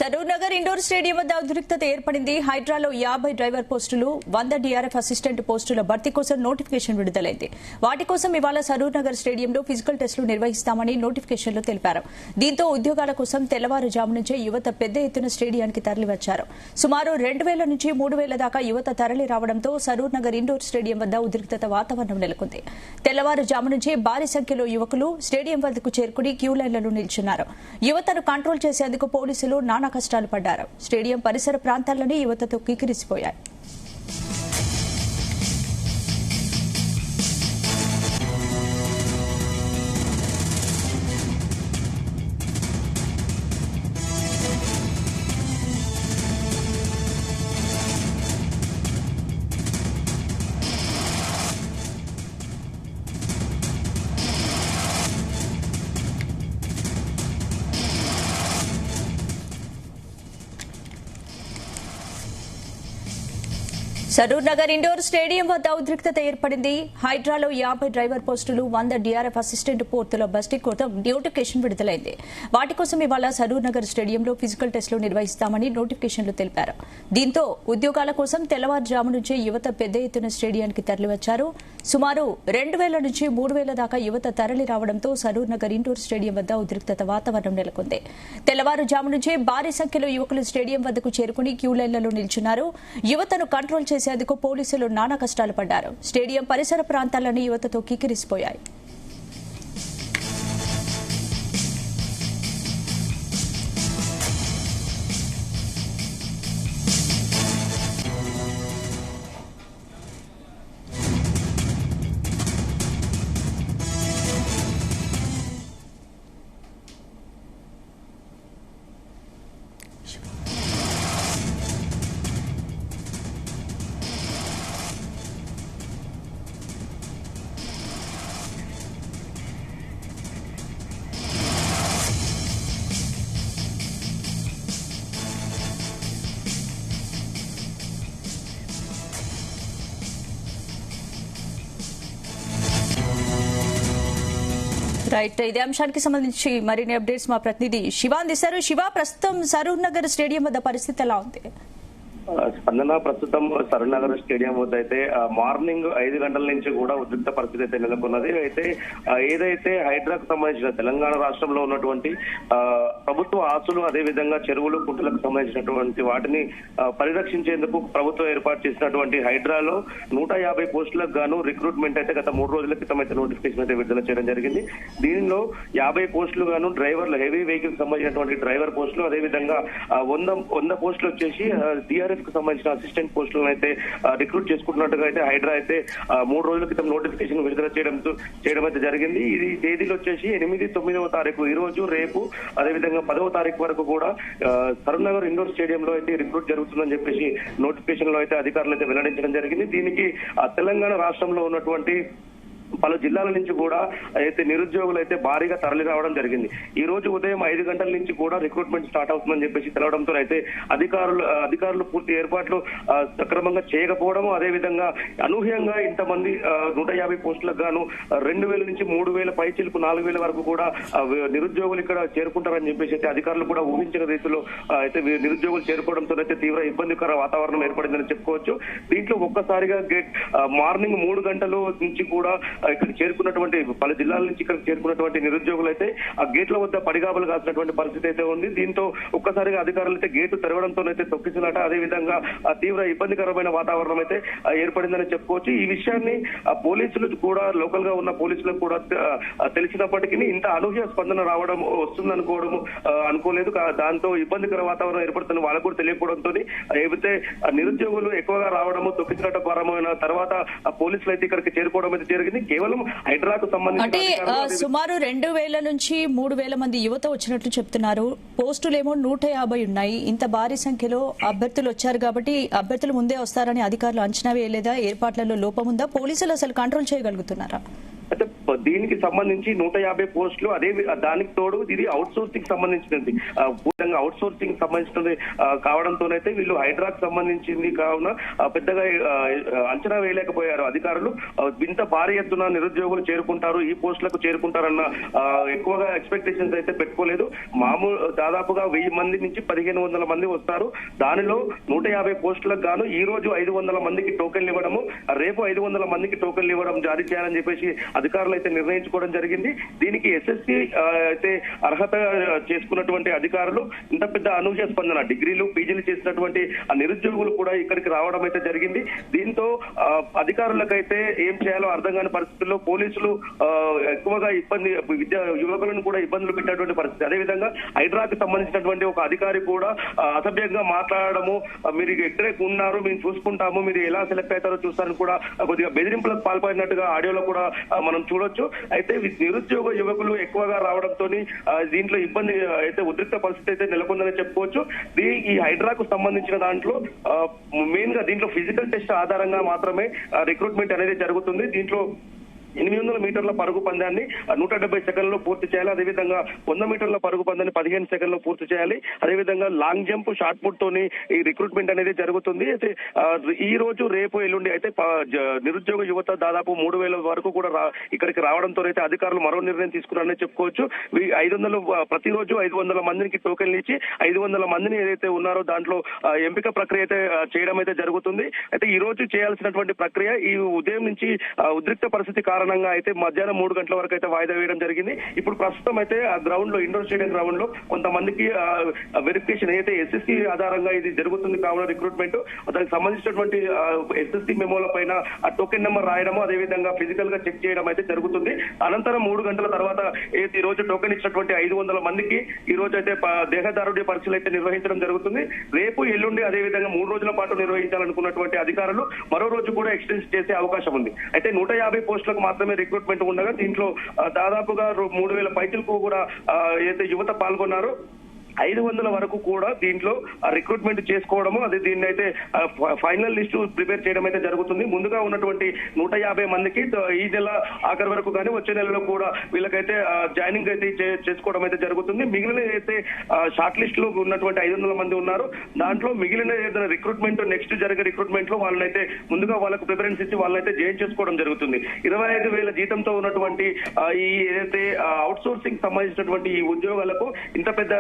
Saroor Nagar indoor stadium వద్ద ఉద్రిక్తత ఏర్పడింది. హైడ్రాలో 50 డ్రైవర్ పోస్టులు, 100 డీఆర్ఎఫ్ అసిస్టెంట్ పోస్టుల భర్తీ కోసం నోటిఫికేషన్ విడుదలైంది. వాటి కోసం ఇవాళ సరూర్ నగర్ స్టేడియంలో ఫిజికల్ టెస్టులు నిర్వహిస్తామని నోటిఫికేషన్లో తెలిపారు. దీంతో ఉద్యోగాల కోసం తెల్లవారుజాము నుంచే యువత పెద్ద ఎత్తున స్టేడియానికి తరలివచ్చారు. సుమారు 2000 నుంచి 3000 దాకా యువత తరలి రావడంతో సరూర్ నగర్ ఇండోర్ స్టేడియం వద్ద ఉద్రిక్తత వాతావరణం నెలకొంది. తెల్లవారుజాము నుంచే భారీ సంఖ్యలో యువకులు స్టేడియం వద్దకు చేరుకుని క్యూ లైన్లలో నిల్చున్నారు. యువతను కంట్రోల్ చేసేందుకు పోలీసులు నానా కష్టాలు పడ్డారు. స్టేడియం పరిసర ప్రాంతాల్లోనే యువతతో కిక్కిరిసిపోయాయి. సరూర్ నగర్ ఇండోర్ స్టేడియం వద్ద ఉద్రిక్తత ఏర్పడింది. హైడ్రాలో 50 డ్రైవర్ పోస్టులు, 100 డీఆర్ఎఫ్ అసిస్టెంట్ పోస్టుల భర్తీ కోసం నోటిఫికేషన్ విడుదలైంది. వాటి కోసం ఇవాళ సరూర్ నగర్ స్టేడియంలో ఫిజికల్ టెస్టులు నిర్వహిస్తామని నోటిఫికేషన్లో తెలిపారు. దీంతో ఉద్యోగాల కోసం తెల్లవారుజాము నుంచే యువత పెద్ద ఎత్తున స్టేడియానికి తరలివచ్చారు. సుమారు 2000 నుంచి 3000 దాకా యువత తరలి రావడంతో సరూర్ నగర్ ఇండోర్ స్టేడియం వద్ద ఉద్రిక్తత వాతావరణం నెలకొంది. తెల్లవారుజాము నుంచే భారీ సంఖ్యలో యువకులు స్టేడియం వద్దకు చేరుకుని క్యూ లైన్లలో నిల్చున్నారు. యువతను కంట్రోల్ చేసేందుకు పోలీసులు నానా కష్టాలు పడ్డారు. స్టేడియం పరిసర ప్రాంతాలన్నీ యువతతో కిక్కిరిసిపోయాయి. రైట్, ఇదే అంశానికి సంబంధించి మరిన్ని అప్డేట్స్ మా ప్రతినిధి శివ అందిస్తారు. శివ, ప్రస్తుతం సరూర్ నగర్ స్టేడియం వద్ద పరిస్థితి ఎలా ఉంది? స్పందన, ప్రస్తుతం సరూర్ నగర్ స్టేడియం వద్ద అయితే మార్నింగ్ 5 గంటల నుంచి కూడా ఉద్రిక్త పరిస్థితి అయితే నెలకొన్నది. అయితే ఏదైతే హైడ్రాకు సంబంధించిన తెలంగాణ రాష్ట్రంలో ఉన్నటువంటి ప్రభుత్వ ఆస్తులు, అదేవిధంగా చెరువులు, కుంటలకు సంబంధించినటువంటి వాటిని పరిరక్షించేందుకు ప్రభుత్వం ఏర్పాటు చేసినటువంటి హైడ్రాలో 150 పోస్టులకు గాను రిక్రూట్మెంట్ అయితే గత 3 రోజుల క్రితం అయితే నోటిఫికేషన్ అయితే విడుదల చేయడం జరిగింది. దీనిలో 50 పోస్టులు గాను డ్రైవర్లు, హెవీ వెహికల్ సంబంధించినటువంటి డ్రైవర్ పోస్టులు, అదేవిధంగా 100 పోస్టులు వచ్చేసి DRF కు సంబంధించిన అసిస్టెంట్ పోస్టులను అయితే రిక్రూట్ చేసుకుంటున్నట్టుగా అయితే హైడ్రా అయితే 3 రోజుల క్రితం నోటిఫికేషన్ విడుదల చేయడం అయితే జరిగింది. ఇది తేదీలు వచ్చేసి 8, 9వ తారీఖు, ఈ రోజు, రేపు, అదేవిధంగా 10వ తారీఖు వరకు కూడా సరూర్ నగర్ ఇండోర్ స్టేడియంలో అయితే రిక్రూట్ జరుగుతుందని చెప్పేసి నోటిఫికేషన్ లో అయితే అధికారులు అయితే వెల్లడించడం జరిగింది. దీనికి తెలంగాణ రాష్ట్రంలో ఉన్నటువంటి పలు జిల్లాల నుంచి కూడా అయితే నిరుద్యోగులు అయితే భారీగా తరలి రావడం జరిగింది. ఈ రోజు ఉదయం 5 గంటల నుంచి కూడా రిక్రూట్మెంట్ స్టార్ట్ అవుతుందని చెప్పేసి తెలవడంతో అయితే అధికారులు పూర్తి ఏర్పాట్లు సక్రమంగా చేయకపోవడం, అదేవిధంగా అనూహ్యంగా ఇంతమంది 150 పోస్టులకు గాను 2000 నుంచి 3000 పైచిలకు 4000 వరకు కూడా నిరుద్యోగులు ఇక్కడ చేరుకుంటారని చెప్పేసి అయితే అధికారులు కూడా ఊహించిన రీతిలో అయితే నిరుద్యోగులు చేరుకోవడంతో అయితే తీవ్ర ఇబ్బందికర వాతావరణం ఏర్పడిందని చెప్పుకోవచ్చు. దీంట్లో ఒక్కసారిగా మార్నింగ్ 3 గంటల నుంచి కూడా ఇక్కడ చేరుకున్నటువంటి పలు జిల్లాల నుంచి ఇక్కడ చేరుకున్నటువంటి నిరుద్యోగులు అయితే ఆ గేట్ల వద్ద పడిగాపులు కాసినటువంటి పరిస్థితి అయితే ఉంది. దీంతో ఒక్కసారిగా అధికారులు అయితే గేటు తెరవడంతో అయితే తొక్కిసలాట, అదేవిధంగా తీవ్ర ఇబ్బందికరమైన వాతావరణం అయితే ఏర్పడిందని చెప్పుకోవచ్చు. ఈ విషయాన్ని పోలీసులు కూడా, లోకల్ గా ఉన్న పోలీసులకు కూడా తెలిసినప్పటికీ ఇంత అనూహ్య స్పందన రావడం అనుకోలేదు. దాంతో ఇబ్బందికర వాతావరణం ఏర్పడుతున్న వాళ్ళకు కూడా తెలియకపోవడంతో ఏవైతే నిరుద్యోగులు ఎక్కువగా రావడము, తొక్కిసలాట పరమైన తర్వాత పోలీసులు అయితే ఇక్కడికి చేరుకోవడం అయితే జరిగింది. కేవలం హైడ్రాకు సంబంధించి సుమారు 2000 నుంచి 3000 మంది యువత వచ్చినట్లు చెప్తున్నారు. పోస్టులేమో 150 ఉన్నాయి. ఇంత భారీ సంఖ్యలో అభ్యర్థులు వచ్చారు కాబట్టి అభ్యర్థులు ముందే వస్తారని అధికారులు అంచనా వేయలేదా? ఏర్పాట్లలో లోపం ఉందా? పోలీసులు అసలు కంట్రోల్ చేయగలుగుతున్నారా? అయితే దీనికి సంబంధించి 150 పోస్టులు, అదే దానికి తోడు ఇది అవుట్ సోర్సింగ్ సంబంధించినది, పూర్తిగా అవుట్ సోర్సింగ్ సంబంధించినది కావడంతోనైతే వీళ్ళు హైడ్రాకు సంబంధించింది కావున పెద్దగా అంచనా వేయలేకపోయారు అధికారులు. ఇంత భారీ ఎత్తున నిరుద్యోగులు చేరుకుంటారు, ఈ పోస్టులకు చేరుకుంటారన్న ఎక్కువగా ఎక్స్పెక్టేషన్స్ అయితే పెట్టుకోలేదు. మామూలు దాదాపుగా 1000 మంది నుంచి 1500 మంది వస్తారు. దానిలో 150 పోస్టులకు గాను ఈ రోజు 500 మందికి టోకెన్లు ఇవ్వడము, రేపు 500 మందికి టోకెన్లు ఇవ్వడం జారీ చేయాలని చెప్పేసి అధికారులు అయితే నిర్ణయించుకోవడం జరిగింది. దీనికి ఎస్ఎస్సి అయితే అర్హత చేసుకున్నటువంటి అధికారులు ఇంత పెద్ద అనూహ్య స్పందన, డిగ్రీలు పీజీలు చేసినటువంటి నిరుద్యోగులు కూడా ఇక్కడికి రావడం అయితే జరిగింది. దీంతో అధికారులకైతే ఏం చేయాలో అర్థం కాని పరిస్థితుల్లో పోలీసులు ఎక్కువగా యువకులను కూడా ఇబ్బందులు పెట్టినటువంటి పరిస్థితి. అదేవిధంగా హైడ్రాకి సంబంధించినటువంటి ఒక అధికారి కూడా అసభ్యంగా మాట్లాడడము, మీరు ఎక్కడే ఉన్నారు మేము చూసుకుంటాము, మీరు ఎలా సెలెక్ట్ అవుతారో చూస్తారని కూడా కొద్దిగా బెదిరింపులకు పాల్పడినట్టుగా ఆడియోలో కూడా మనం చూడొచ్చు. అయితే నిరుద్యోగ యువకులు ఎక్కువగా రావడంతో దీంట్లో ఇబ్బంది అయితే ఉద్రిక్త పరిస్థితి అయితే నెలకొందని చెప్పుకోవచ్చు. ఈ హైడ్రాకు సంబంధించిన దాంట్లో మెయిన్ గా దీంట్లో ఫిజికల్ టెస్ట్ ఆధారంగా మాత్రమే రిక్రూట్మెంట్ అనేది జరుగుతుంది. దీంట్లో 800 మీటర్ల పరుగు పందాన్ని 170 సెకండ్లో పూర్తి చేయాలి. అదేవిధంగా 100 మీటర్ల పరుగు పందాన్ని 15 సెకండ్లో పూర్తి చేయాలి. అదేవిధంగా లాంగ్ జంప్, షార్ట్ పుట్ తోని ఈ రిక్రూట్మెంట్ అనేది జరుగుతుంది. అయితే ఈ రోజు రేపు ఎల్లుండి అయితే నిరుద్యోగ యువత దాదాపు 3000 వరకు కూడా ఇక్కడికి రావడంతో అయితే అధికారులు మరో నిర్ణయం తీసుకున్నారని చెప్పుకోవచ్చు. 500 ప్రతిరోజు 500 మందికి టోకెన్లు ఇచ్చి 500 మందిని ఏదైతే ఉన్నారో దాంట్లో ఎంపిక ప్రక్రియ అయితే చేయడం అయితే జరుగుతుంది. అయితే ఈ రోజు చేయాల్సినటువంటి ప్రక్రియ ఈ ఉదయం నుంచి ఉద్రిక్త పరిస్థితి కారణంగా అయితే మధ్యాహ్నం 3 గంటల వరకు అయితే వాయిదా వేయడం జరిగింది. ఇప్పుడు ప్రస్తుతం అయితే ఆ గ్రౌండ్ లో, ఇండోర్ స్టేడియం గ్రౌండ్ లో కొంతమందికి వెరిఫికేషన్ అయితే ఎస్ఎస్సి ఆధారంగా ఇది జరుగుతుంది కావున రిక్రూట్మెంట్, దానికి సంబంధించినటువంటి ఎస్ఎస్సి మెమోల పైన ఆ టోకెన్ నెంబర్ రాయడము, అదేవిధంగా ఫిజికల్ గా చెక్ చేయడం అయితే జరుగుతుంది. అనంతరం 3 గంటల తర్వాత ఈ రోజు టోకెన్ ఇచ్చినటువంటి 500 మందికి ఈ రోజు అయితే దేహదారుఢ్య పరీక్షలు అయితే నిర్వహించడం జరుగుతుంది. రేపు ఎల్లుండి అదేవిధంగా 3 రోజుల పాటు నిర్వహించాలనుకున్నటువంటి అధికారులు మరో రోజు కూడా ఎక్స్టెన్స్ చేసే అవకాశం ఉంది. అయితే 150 పోస్టులకు మాత్రమే రిక్రూట్మెంట్ ఉండగా దీంట్లో దాదాపుగా 3000 పైచలకు కూడా ఏదైతే యువత పాల్గొన్నారో 500 వరకు కూడా దీంట్లో రిక్రూట్మెంట్ చేసుకోవడము, అదే దీన్ని అయితే ఫైనల్ లిస్టు ప్రిపేర్ చేయడం అయితే జరుగుతుంది. ముందుగా ఉన్నటువంటి 150 మందికి ఈ నెల ఆఖరి వరకు కానీ వచ్చే నెలలో కూడా వీళ్ళకైతే జాయినింగ్ అయితే చేసుకోవడం అయితే జరుగుతుంది. మిగిలిన అయితే షార్ట్ లిస్ట్ లో ఉన్నటువంటి 500 మంది ఉన్నారు. దాంట్లో మిగిలిన ఏదైనా రిక్రూట్మెంట్ నెక్స్ట్ జరిగే రిక్రూట్మెంట్ లో వాళ్ళనైతే ముందుగా వాళ్ళకు ప్రిఫరెన్స్ ఇచ్చి వాళ్ళనైతే జాయిన్ చేసుకోవడం జరుగుతుంది. 25,000 జీతంతో ఉన్నటువంటి ఈ ఏదైతే అవుట్ సోర్సింగ్ సంబంధించినటువంటి ఈ ఉద్యోగాలకు ఇంత పెద్ద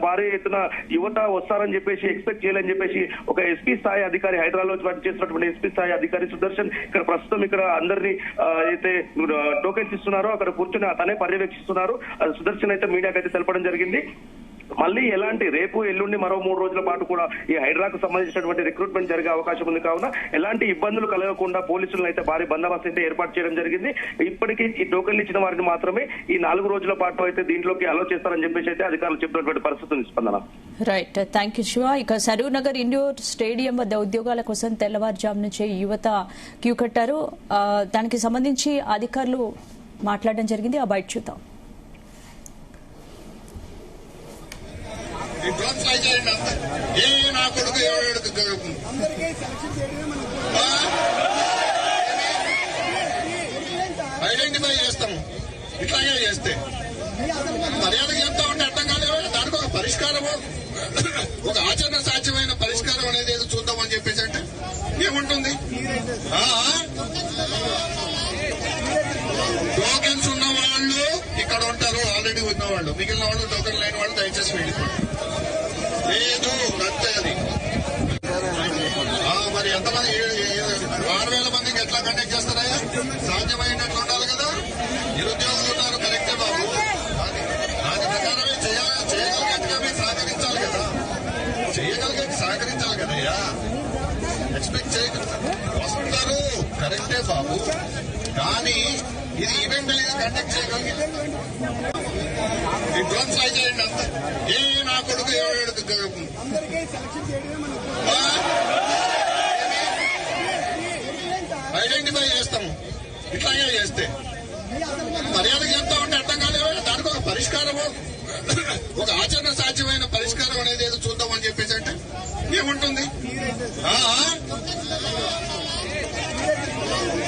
భారీ ఎత్తున యువత వస్తారని చెప్పేసి ఎక్స్పెక్ట్ చేయాలని చెప్పేసి ఒక ఎస్పీ స్థాయి అధికారి, హైదరాబాద్ లో చేసినటువంటి ఎస్పీ స్థాయి అధికారి సుదర్శన్ ఇక్కడ ప్రస్తుతం ఇక్కడ అందరినీ అయితే టోకెన్స్ ఇస్తున్నారో అక్కడ కూర్చొని అతనే పర్యవేక్షిస్తున్నారు. సుదర్శన్ అయితే మీడియాకి అయితే తెలపడం జరిగింది. మళ్ళీ ఎలాంటి రేపు ఎల్లుండి మరో 3 రోజుల పాటు కూడా ఈ హైడ్రాకు సంబంధించినటువంటి రిక్రూట్మెంట్ జరిగే అవకాశం ఉంది కావున ఎలాంటి ఇబ్బందులు కలగకుండా పోలీసులను అయితే భారీ బందోబస్తు అయితే ఏర్పాటు చేయడం జరిగింది. ఇప్పటికీ ఈ టోకెన్లు ఇచ్చిన వారిని మాత్రమే ఈ 4 రోజుల పాటు అయితే దీంట్లోకి అలో చేస్తారని చెప్పేసి అయితే అధికారులు చెప్పినటువంటి పరిస్థితి ఉంది. స్పందన. Right, thank you Shiva. ఇక సరూర్ నగర్ ఇండోర్ స్టేడియం వద్ద ఉద్యోగాల కోసం తెల్లవారుజాము నుంచి యువత క్యూ కట్టారు. దానికి సంబంధించి అధికారులు మాట్లాడడం జరిగింది. ఆ బయట చూద్దాం. నా కొడుకు ఐడెంటిఫై చేస్తాము. ఇట్లాగే చేస్తే మర్యాద చెప్తా ఉంటే అర్థం కాలేవా? దానికి ఒక పరిష్కారము, ఒక ఆచరణ సాధ్యమైన పరిష్కారం అనేది ఏదో చూద్దామని చెప్పేసి అంటే ఏముంటుంది? టోకెన్స్ ఉన్న వాళ్ళు ఇక్కడ ఉంటారు, ఆల్రెడీ ఉన్న వాళ్ళు. మిగిలిన వాళ్ళు టోకెన్ లేని వాళ్ళు దయచేసి వెళ్ళిపోండి. లేదు అంతే. అది మరి ఎంతమంది 6,000 మందికి ఎట్లా కండక్ట్ చేస్తారా? సాధ్యమైనట్లు ఉండాలి కదా. నిరుద్యోగులు ఉన్నారు, కరెక్టే బాబు. దాని ప్రకారమే చేయగలిగేట్టుగా మీరు సహకరించాలి కదా. చేయగలిగేది సహకరించాలి కదయ్యా. ఎక్స్పెక్ట్ వస్తారు, కరెక్టే బాబు. కానీ ఇది ఈవెంట్ అనేది కండక్ట్ చేయగలిగింది. డ్రోన్ ఫ్లై చేయండి అంత. నా కొడుకు ఐడెంటిఫై చేస్తాము. ఇట్లాగే చేస్తే మర్యాద చెప్తా ఉంటే అర్థం కాలేవా? దానికి ఒక పరిష్కారము, ఒక ఆచరణ సాధ్యమైన పరిష్కారం అనేది ఏదో చూద్దామని చెప్పేసి అంటే ఏముంటుంది?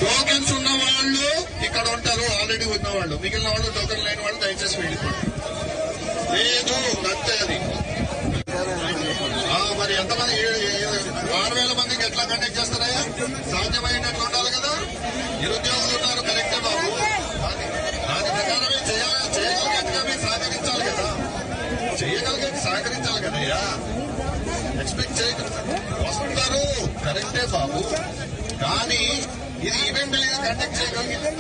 టోకెన్స్ ఉన్న వాళ్ళు ఇక్కడ ఉంటారు, ఆల్రెడీ ఆల్రెడీ ఉన్న వాళ్ళు, మిగిలిన వాళ్ళు టోకెన్ లేని వాళ్ళు దయచేసి వెళ్ళిపోండి. లేదు అంతే అది. మరి ఎంతమంది 6,000 మందికి ఎట్లా కండక్ట్ చేస్తారయ్యా? సాధ్యమైనట్లు ఉండాలి కదా. నిరుద్యోగులు ఉన్నారు, కరెక్టే బాబు. దాని ప్రకారమే చేయగలిగేట్టుగా మీరు సహకరించాలి కదా. సహకరించాలి కదయ్యా. ఎక్స్పెక్ట్ చేయగలుగుతారు, వస్తారు, కరెక్టే బాబు. కానీ ఇది ఈవెంట్ అనేది కండక్ట్ చేయగలిగింది.